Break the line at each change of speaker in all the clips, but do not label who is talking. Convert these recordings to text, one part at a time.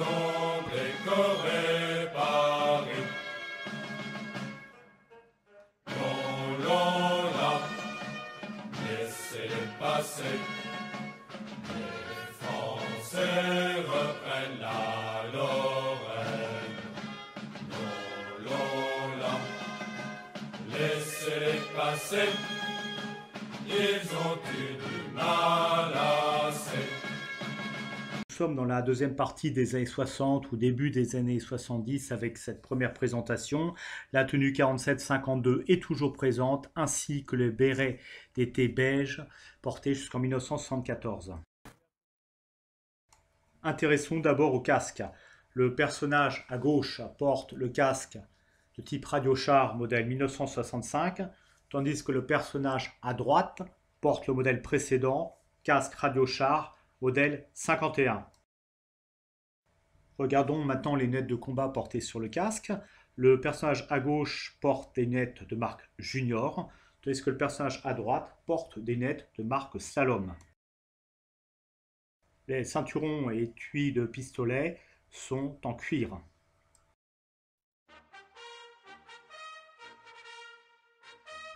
ont décoré Paris. Non, là, laissez-les passer. Les Français reprennent la Lorraine. Non, là, laissez-les passer. Ils ont eu du mal assez.
Nous sommes dans la deuxième partie des années 60 ou début des années 70 avec cette première présentation. La tenue 47-52 est toujours présente, ainsi que le béret d'été beige porté jusqu'en 1974. Intéressons d'abord au casque. Le personnage à gauche porte le casque de type Radio-Char modèle 1965, tandis que le personnage à droite porte le modèle précédent, casque Radio-Char modèle 51. Regardons maintenant les lunettes de combat portées sur le casque. Le personnage à gauche porte des lunettes de marque Junior, tandis que le personnage à droite porte des lunettes de marque Slalom. Les ceinturons et étuis de pistolet sont en cuir.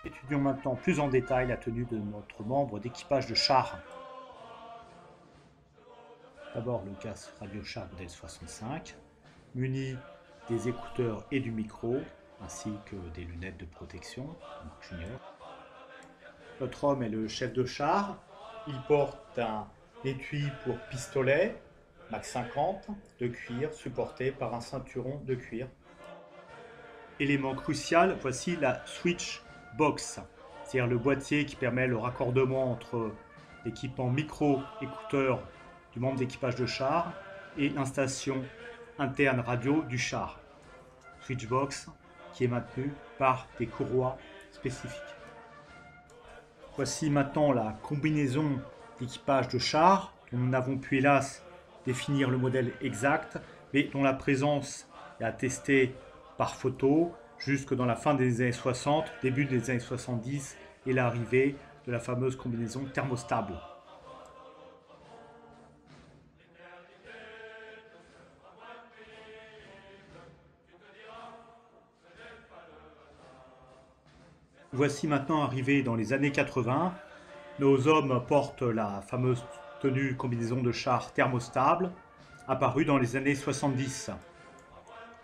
Étudions maintenant plus en détail la tenue de notre membre d'équipage de char. D'abord le casque Radio-Char modèle 65, muni des écouteurs et du micro, ainsi que des lunettes de protection, marque Junior. Notre homme est le chef de char. Il porte un étui pour pistolet, Mach 50, de cuir, supporté par un ceinturon de cuir. Élément crucial, voici la switch box, c'est-à-dire le boîtier qui permet le raccordement entre l'équipement micro-écouteur du membre d'équipage de char et l'installation interne radio du char. Switchbox qui est maintenue par des courroies spécifiques. Voici maintenant la combinaison d'équipage de char dont nous n'avons pu hélas définir le modèle exact, mais dont la présence est attestée par photo jusque dans la fin des années 60, début des années 70 et l'arrivée de la fameuse combinaison thermostable. Voici maintenant arrivé dans les années 80. Nos hommes portent la fameuse tenue combinaison de char thermostable, apparue dans les années 70.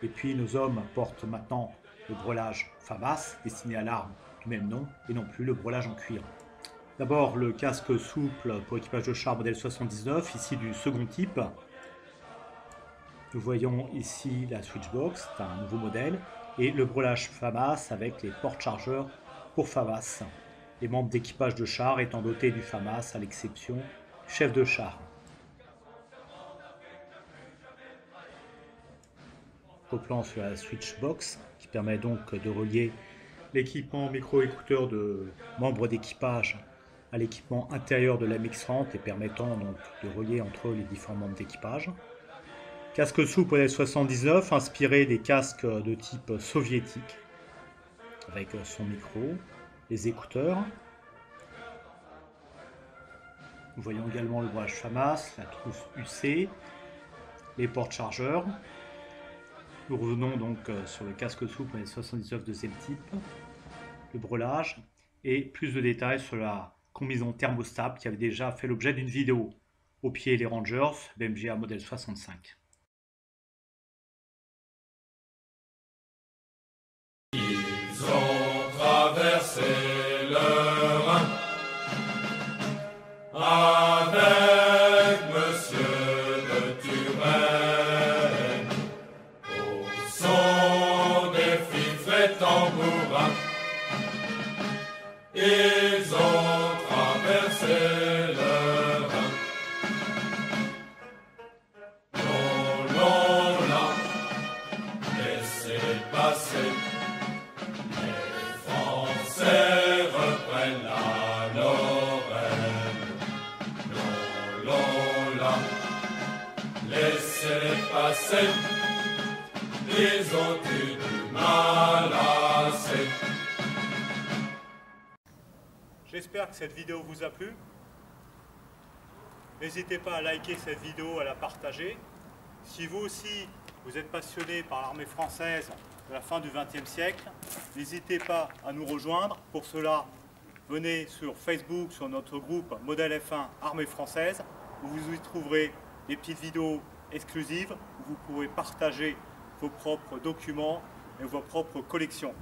Et puis nos hommes portent maintenant le brelage FAMAS, destiné à l'arme du même nom, et non plus le brelage en cuir. D'abord le casque souple pour équipage de char modèle 79, ici du second type. Nous voyons ici la Switchbox, c'est un nouveau modèle, et le brelage FAMAS avec les porte-chargeurs pour FAMAS. Les membres d'équipage de char étant dotés du FAMAS à l'exception du chef de char. Coplant sur la Switchbox qui permet donc de relier l'équipement micro-écouteur de membres d'équipage à l'équipement intérieur de la MX-30 et permettant donc de relier entre eux les différents membres d'équipage. Casque souple modèle 79 inspiré des casques de type soviétique avec son micro, les écouteurs. Nous voyons également le brelage FAMAS, la trousse UC, les porte-chargeurs. Nous revenons donc sur le casque souple modèle 79 deuxième type, le brelage et plus de détails sur la combinaison thermostable qui avait déjà fait l'objet d'une vidéo. Au pied les Rangers, BMGA modèle 65.
Ils ont traversé le Rhin avec Monsieur de Turenne au son des fifrets tambourins. Ils ont traversé le Rhin. Non, là, laissez passer. Les Français reprennent la Lorraine. Non, là, laissez passer. Ils ont eu du mal assez.
J'espère que cette vidéo vous a plu. N'hésitez pas à liker cette vidéo, à la partager.
Si vous aussi, vous êtes passionné par l'armée française de la fin du XXe siècle, n'hésitez pas à nous rejoindre. Pour cela, venez sur Facebook, sur notre groupe Modèle F1 Armée française, où vous y trouverez des petites vidéos exclusives, où vous pourrez partager vos propres documents et vos propres collections.